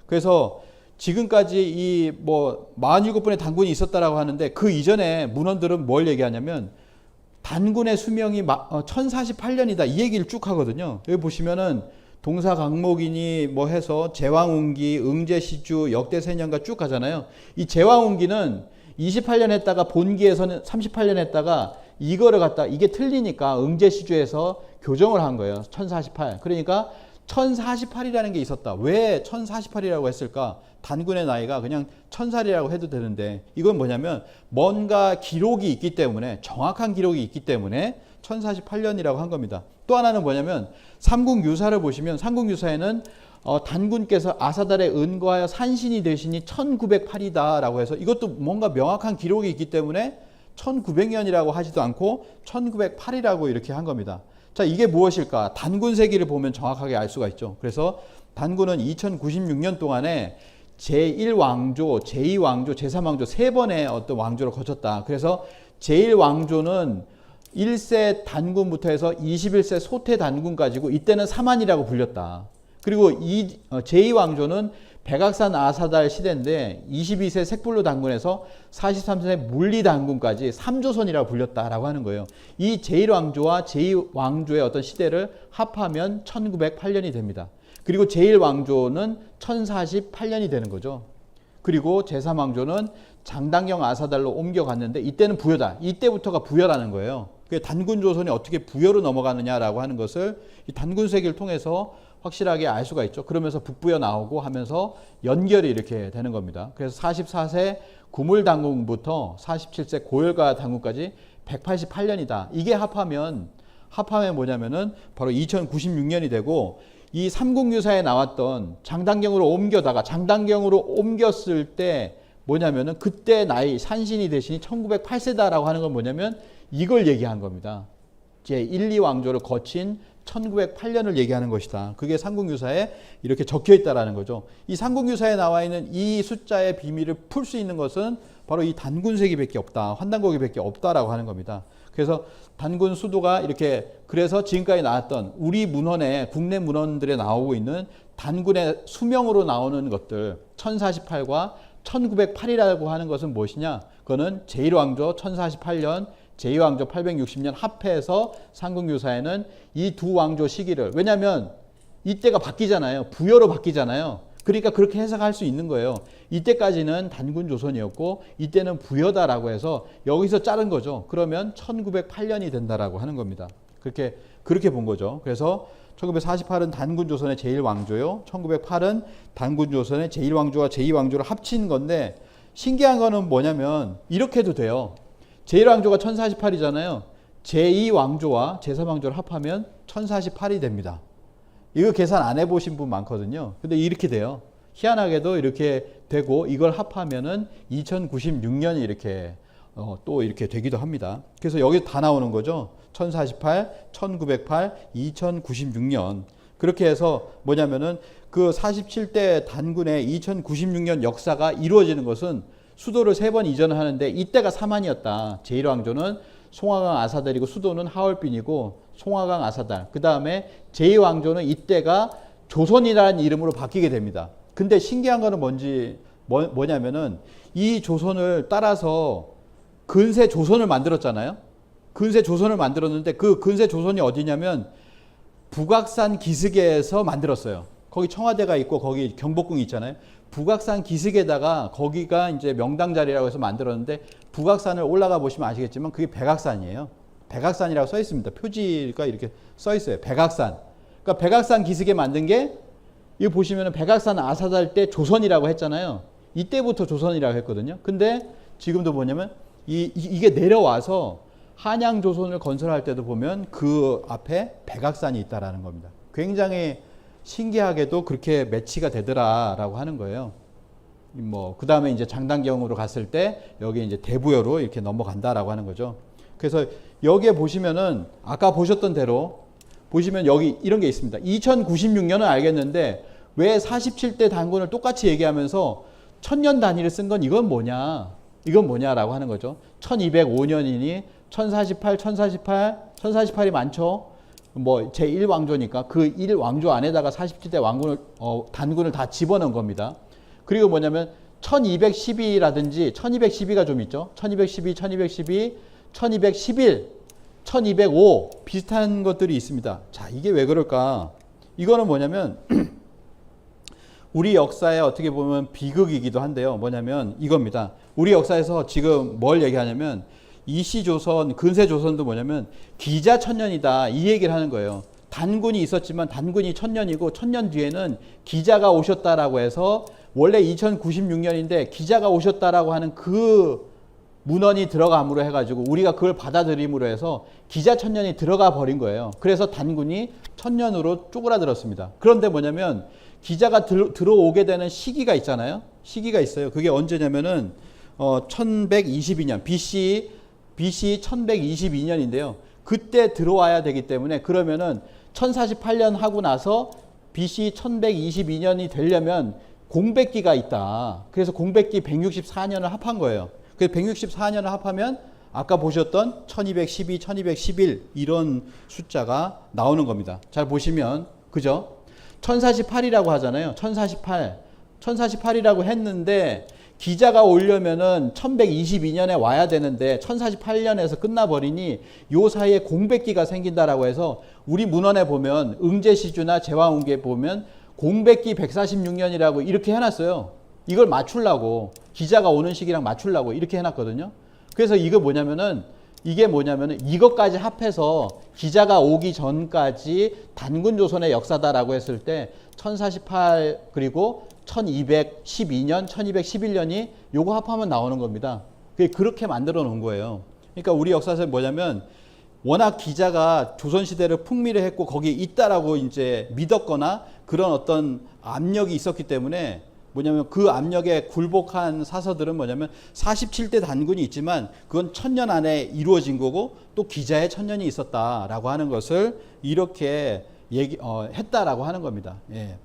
그래서 지금까지 이 뭐 47번의 단군이 있었다라고 하는데 그 이전에 문헌들은 뭘 얘기하냐면 단군의 수명이 1048년이다 이 얘기를 쭉 하거든요. 여기 보시면은 동사강목이니 뭐 해서 제왕운기, 응제시주, 역대세년가 쭉 가잖아요. 이 제왕운기는 28년 했다가 본기에서는 38년 했다가 이거를 갖다 이게 틀리니까 응제시주에서 교정을 한 거예요. 1048. 그러니까 1048이라는 게 있었다. 왜 1048이라고 했을까? 단군의 나이가 그냥 1000살이라고 해도 되는데 이건 뭐냐면 뭔가 기록이 있기 때문에 정확한 기록이 있기 때문에 1048년이라고 한 겁니다. 또 하나는 뭐냐면 삼국유사를 보시면 삼국유사에는 단군께서 아사달에 은거하여 산신이 되시니 1908이다 라고 해서 이것도 뭔가 명확한 기록이 있기 때문에 1900년이라고 하지도 않고 1908이라고 이렇게 한 겁니다. 자, 이게 무엇일까? 단군세기를 보면 정확하게 알 수가 있죠. 그래서 단군은 2096년 동안에 제1왕조, 제2왕조, 제3왕조 세 번의 어떤 왕조를 거쳤다. 그래서 제1왕조는 1세 단군부터 해서 21세 소태 단군까지고 이때는 사만이라고 불렸다. 그리고 이 제2왕조는 백악산 아사달 시대인데 22세 색불로 단군에서 43세 물리 단군까지 3조선이라고 불렸다라고 하는 거예요. 이 제1왕조와 제2왕조의 어떤 시대를 합하면 1908년이 됩니다. 그리고 제1왕조는 1048년이 되는 거죠. 그리고 제3왕조는 장당경 아사달로 옮겨갔는데 이때는 부여다. 이때부터가 부여라는 거예요. 단군 조선이 어떻게 부여로 넘어가느냐라고 하는 것을 이 단군세기를 통해서 확실하게 알 수가 있죠. 그러면서 북부여 나오고 하면서 연결이 이렇게 되는 겁니다. 그래서 44세 구물당군부터 47세 고열가 당군까지 188년이다. 이게 합하면 뭐냐면은 바로 2096년이 되고 이 삼국유사에 나왔던 장당경으로 옮겨다가 장당경으로 옮겼을 때 뭐냐면은 그때 나이 산신이 되시니 1908세다라고 하는 건 뭐냐면 이걸 얘기한 겁니다. 제 1, 2왕조를 거친 1908년을 얘기하는 것이다. 그게 삼국유사에 이렇게 적혀 있다라는 거죠. 이 삼국유사에 나와 있는 이 숫자의 비밀을 풀 수 있는 것은 바로 이 단군세기밖에 없다. 환단고기밖에 없다라고 하는 겁니다. 그래서 단군 수도가 이렇게 그래서 지금까지 나왔던 우리 문헌에 국내 문헌들에 나오고 있는 단군의 수명으로 나오는 것들 1048과 1908이라고 하는 것은 무엇이냐? 그거는 제1왕조 1048년 제2왕조 860년 합해서 삼국유사에는 이 두 왕조 시기를 왜냐하면 이때가 바뀌잖아요. 부여로 바뀌잖아요. 그러니까 그렇게 해석할 수 있는 거예요. 이때까지는 단군 조선이었고 이때는 부여다라고 해서 여기서 자른 거죠. 그러면 1908년이 된다라고 하는 겁니다. 그렇게 본 거죠. 그래서 1948은 단군 조선의 제1왕조요. 1908은 단군 조선의 제1왕조와 제2왕조를 합친 건데 신기한 거는 뭐냐면 이렇게 해도 돼요. 제1왕조가 1048이잖아요. 제2왕조와 제3왕조를 합하면 1048이 됩니다. 이거 계산 안 해보신 분 많거든요. 근데 이렇게 돼요. 희한하게도 이렇게 되고 이걸 합하면은 2096년이 이렇게 또 이렇게 되기도 합니다. 그래서 여기 다 나오는 거죠. 1048, 1908, 2096년. 그렇게 해서 뭐냐면은 그 47대 단군의 2096년 역사가 이루어지는 것은 수도를 3번 이전하는데 이때가 사만이었다. 제1왕조는 송화강 아사달이고 수도는 하얼빈이고 송화강 아사달. 그 다음에 제2왕조는 이때가 조선이라는 이름으로 바뀌게 됩니다. 근데 신기한 거는 뭐냐면은 이 조선을 따라서 근세 조선을 만들었잖아요. 근세 조선을 만들었는데 그 근세 조선이 어디냐면 북악산 기슭에서 만들었어요. 거기 청와대가 있고 거기 경복궁이 있잖아요. 북악산 기슭에다가 거기가 이제 명당 자리라고 해서 만들었는데 북악산을 올라가 보시면 아시겠지만 그게 백악산이에요. 백악산이라고 써 있습니다. 표지가 이렇게 써 있어요. 백악산. 그러니까 백악산 기슭에 만든 게 이거 보시면은 백악산 아사달 때 조선이라고 했잖아요. 이때부터 조선이라고 했거든요. 근데 지금도 뭐냐면 이게 내려와서 한양 조선을 건설할 때도 보면 그 앞에 백악산이 있다라는 겁니다. 굉장히 신기하게도 그렇게 매치가 되더라라고 하는 거예요. 그 다음에 이제 장당경으로 갔을 때 여기 이제 대부여로 이렇게 넘어간다라고 하는 거죠. 그래서 여기에 보시면은 아까 보셨던 대로 보시면 여기 이런 게 있습니다. 2096년은 알겠는데 왜 47대 단군을 똑같이 얘기하면서 천년 단위를 쓴 건 이건 뭐냐라고 하는 거죠. 1205년이니 1048, 1048이 많죠. 뭐 제1왕조니까 그 1왕조 안에다가 47대 왕군을 단군을 다 집어넣은 겁니다. 그리고 뭐냐면 1212라든지 1212가 좀 있죠. 1212, 1212, 1211, 1205 비슷한 것들이 있습니다. 자, 이게 왜 그럴까? 이거는 뭐냐면 우리 역사에 어떻게 보면 비극이기도 한데요. 뭐냐면 이겁니다. 우리 역사에서 지금 뭘 얘기하냐면 이시조선, 근세조선도 뭐냐면 기자천년이다 이 얘기를 하는 거예요. 단군이 있었지만 단군이 1000년이고 1000년 뒤에는 기자가 오셨다라고 해서 원래 2096년인데 기자가 오셨다라고 하는 그 문헌이 들어감으로 해가지고 우리가 그걸 받아들임으로 해서 기자천년이 들어가 버린 거예요. 그래서 단군이 1000년으로 쪼그라들었습니다. 그런데 뭐냐면 기자가 들어오게 되는 시기가 있잖아요. 시기가 있어요. 그게 언제냐면은 1122년 BC 1122년인데요. 그때 들어와야 되기 때문에 그러면은 1048년 하고 나서 BC 1122년이 되려면 공백기가 있다. 그래서 공백기 164년을 합한 거예요. 그래서 164년을 합하면 아까 보셨던 1212, 1211 이런 숫자가 나오는 겁니다. 잘 보시면 그죠? 1048이라고 하잖아요. 1048이라고 했는데 기자가 오려면은 1122년에 와야 되는데 1048년에서 끝나버리니 요 사이에 공백기가 생긴다라고 해서 우리 문헌에 보면 응제시주나 제왕운기에 보면 공백기 146년이라고 이렇게 해놨어요. 이걸 맞추려고 기자가 오는 시기랑 맞추려고 이렇게 해놨거든요. 그래서 이게 뭐냐면은 이것까지 합해서 기자가 오기 전까지 단군조선의 역사다라고 했을 때 1048 그리고 1212년, 1211년이 요거 합하면 나오는 겁니다. 그렇게 만들어 놓은 거예요. 그러니까 우리 역사에서 뭐냐면 워낙 기자가 조선시대를 풍미를 했고 거기에 있다라고 이제 믿었거나 그런 어떤 압력이 있었기 때문에 뭐냐면 그 압력에 굴복한 사서들은 뭐냐면 47대 단군이 있지만 그건 1000년 안에 이루어진 거고 또 기자의 1000년이 있었다라고 하는 것을 이렇게 했다라고 하는 겁니다. 예.